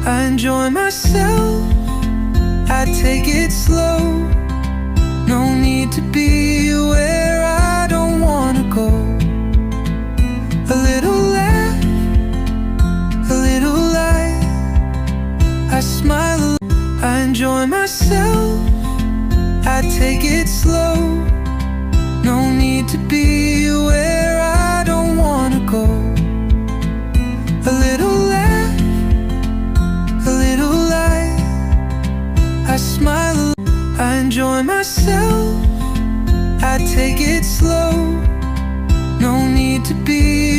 I enjoy myself, I take it slow. No need to be where I don't wanna go. A little laugh, a little light, I smile, I enjoy myself, I take it slow. No need to be where I don't wanna go. A little laugh, a little light, I smile, I enjoy myself, I take it slow. No need to be